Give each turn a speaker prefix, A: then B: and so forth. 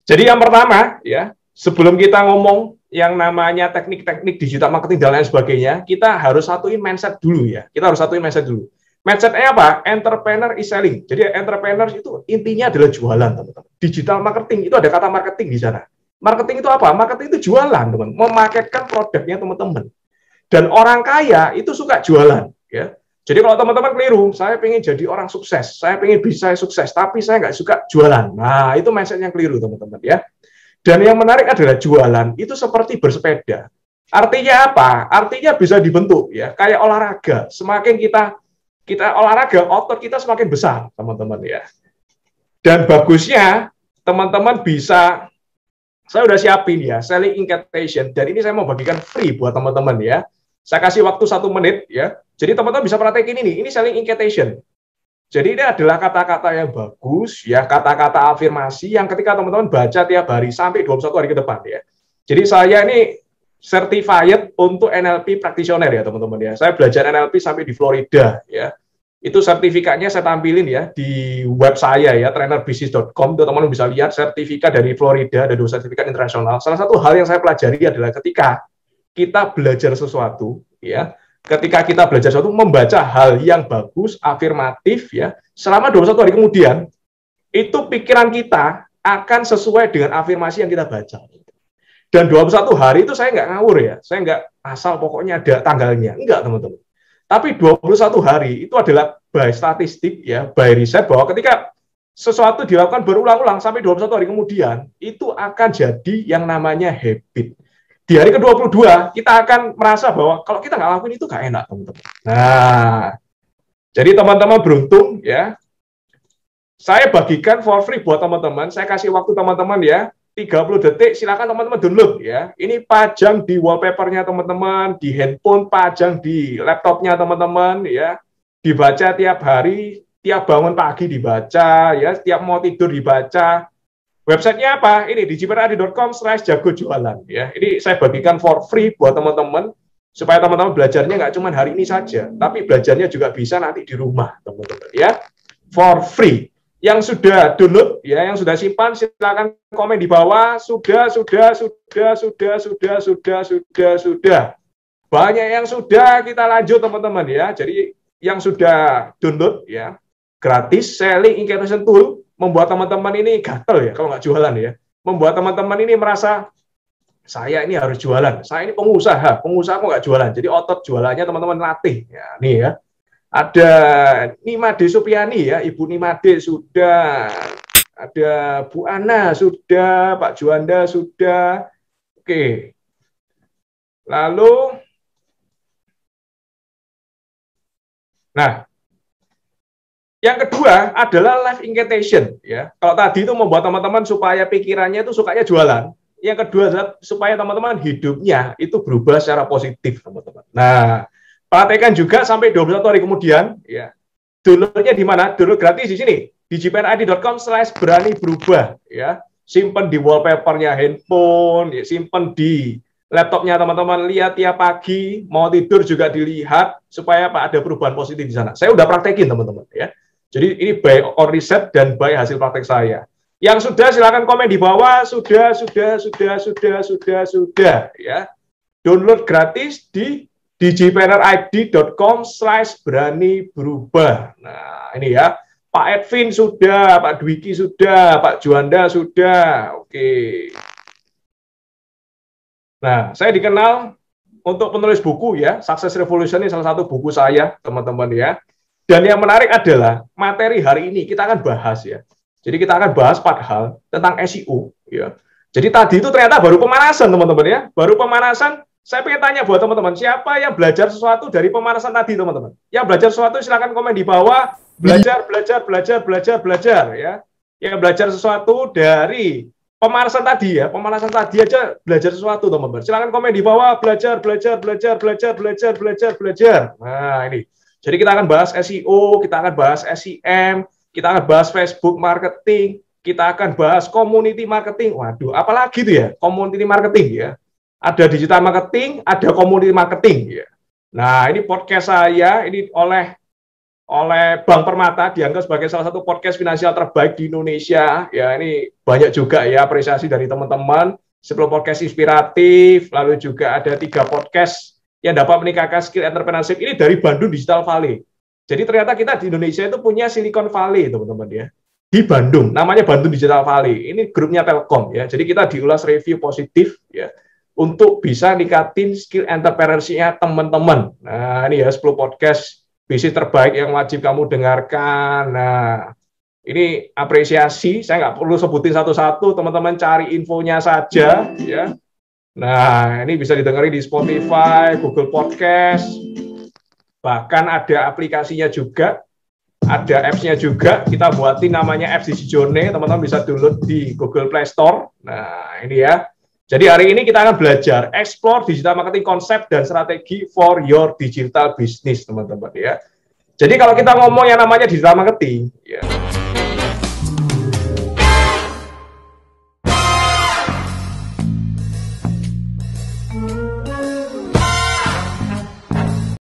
A: Jadi yang pertama, ya, sebelum kita ngomong yang namanya teknik-teknik digital marketing dan lain sebagainya, kita harus satuin mindset dulu ya. Kita harus satuin mindset dulu. Mindsetnya apa? Entrepreneur is selling. Jadi entrepreneur itu intinya adalah jualan, teman-teman. Digital marketing itu ada kata marketing di sana. Marketing itu apa? Marketing itu jualan, teman. Memarketkan produknya teman-teman. Dan orang kaya itu suka jualan, ya. Jadi kalau teman-teman keliru, saya pengen jadi orang sukses, saya pengen bisa sukses, tapi saya nggak suka jualan. Nah, itu mindset yang keliru, teman-teman, ya. Dan yang menarik adalah jualan itu seperti bersepeda. Artinya apa? Artinya bisa dibentuk, ya. Kayak olahraga. Semakin kita olahraga, otot kita semakin besar, teman-teman, ya. Dan bagusnya teman-teman bisa, saya udah siapin ya, selling incantation, dan ini saya mau bagikan free buat teman-teman ya. Saya kasih waktu 1 menit ya. Jadi teman-teman bisa praktekin ini selling incantation. Jadi ini adalah kata-kata yang bagus ya, kata-kata afirmasi yang ketika teman-teman baca tiap hari sampai 21 hari ke depan ya. Jadi saya ini certified untuk NLP practitioner ya teman-teman ya. Saya belajar NLP sampai di Florida ya. Itu sertifikatnya saya tampilin ya di web saya ya, trainerbisnis.com. Teman-teman bisa lihat sertifikat dari Florida, ada 2 sertifikat internasional. Salah satu hal yang saya pelajari adalah ketika kita belajar sesuatu ya, ketika kita belajar sesuatu, membaca hal yang bagus, afirmatif ya, selama 21 hari kemudian, itu pikiran kita akan sesuai dengan afirmasi yang kita baca. Dan 21 hari itu saya nggak ngawur ya, saya nggak asal pokoknya ada tanggalnya, enggak teman-teman. Tapi 21 hari itu adalah by statistik ya, by riset bahwa ketika sesuatu dilakukan berulang-ulang sampai 21 hari kemudian, itu akan jadi yang namanya habit. Di hari ke-22, kita akan merasa bahwa kalau kita nggak lakuin itu nggak enak, teman-teman. Nah, jadi teman-teman beruntung ya. Saya bagikan for free buat teman-teman. Saya kasih waktu teman-teman ya, 30 detik, silakan teman-teman download ya. Ini pajang di wallpapernya teman-teman, di handphone, pajang di laptopnya teman-teman ya. Dibaca tiap hari, tiap bangun pagi dibaca ya, tiap mau tidur dibaca. Websitenya apa? Ini digitalmarketing.com/jago jualan ya. Ini saya bagikan for free buat teman-teman supaya teman-teman belajarnya nggak cuma hari ini saja, tapi belajarnya juga bisa nanti di rumah, teman-teman ya. For free. Yang sudah download ya, yang sudah simpan silakan komen di bawah. Sudah. Banyak yang sudah, kita lanjut teman-teman ya. Jadi yang sudah download ya, gratis selling incantation tool membuat teman-teman ini gatel ya kalau nggak jualan ya. Membuat teman-teman ini merasa saya ini harus jualan. Saya ini pengusaha kok nggak jualan. Jadi otot jualannya teman-teman latih. Ya, nih ya. Ada Nimade Supiani ya, Ibu Nimade sudah, ada Bu Ana sudah, Pak Juanda sudah. Oke. Lalu, nah, yang kedua adalah life incantation ya. Kalau tadi itu membuat teman-teman supaya pikirannya itu sukanya jualan. Yang kedua adalah supaya teman-teman hidupnya itu berubah secara positif, teman-teman. Nah, praktekkan juga sampai 21 hari kemudian ya. Downloadnya di mana? Download gratis di sini. digitalmarketing.com/berani berubah ya. Simpan di wallpapernya handphone, ya, simpan di laptopnya teman-teman, lihat tiap pagi, mau tidur juga dilihat supaya apa ada perubahan positif di sana. Saya udah praktekin teman-teman ya. Jadi ini by on riset dan by hasil praktek saya. Yang sudah silakan komen di bawah. Sudah ya. Download gratis di digitalmarketing.com/berani berubah. Nah, ini ya. Pak Edwin sudah, Pak Dwiki sudah, Pak Juanda sudah. Oke. Nah, saya dikenal untuk penulis buku ya. Success Revolution ini salah satu buku saya, teman-teman ya. Dan yang menarik adalah materi hari ini kita akan bahas ya. Jadi kita akan bahas 4 hal tentang SEO ya. Jadi tadi itu ternyata baru pemanasan, teman-teman ya. Baru pemanasan. Saya pengen tanya buat teman-teman, siapa yang belajar sesuatu dari pemanasan tadi, teman-teman? Yang belajar sesuatu silakan komen di bawah. Belajar ya. Yang belajar sesuatu dari pemanasan tadi ya. Pemanasan tadi aja belajar sesuatu, teman-teman. Silakan komen di bawah. Belajar. Nah, ini. Jadi kita akan bahas SEO, kita akan bahas SEM, kita akan bahas Facebook marketing, kita akan bahas community marketing. Waduh, apalagi itu ya, community marketing ya. Ada digital marketing, ada community marketing ya. Nah, ini podcast saya ini oleh oleh Bank Permata, dianggap sebagai salah satu podcast finansial terbaik di Indonesia. Ya, ini banyak juga ya apresiasi dari teman-teman. 10 podcast inspiratif, lalu juga ada 3 podcast yang dapat meningkatkan skill entrepreneurship. Ini dari Bandung Digital Valley. Jadi ternyata kita di Indonesia itu punya Silicon Valley, teman-teman ya. Di Bandung, namanya Bandung Digital Valley. Ini grupnya Telkom ya. Jadi kita diulas review positif ya untuk bisa ningkatin skill entrepreneurship-nya teman-teman. Nah, ini ya 10 podcast bisnis terbaik yang wajib kamu dengarkan. Nah, ini apresiasi, saya nggak perlu sebutin satu-satu, teman-teman cari infonya saja, ya. Nah, ini bisa didengar di Spotify, Google Podcast, bahkan ada aplikasinya juga, ada apps-nya juga, kita buatin namanya apps Digijone, teman-teman bisa download di Google Play Store. Nah, ini ya. Jadi hari ini kita akan belajar explore digital marketing konsep dan strategi for your digital business, teman-teman ya. Jadi kalau kita ngomong yang namanya digital marketing, ya,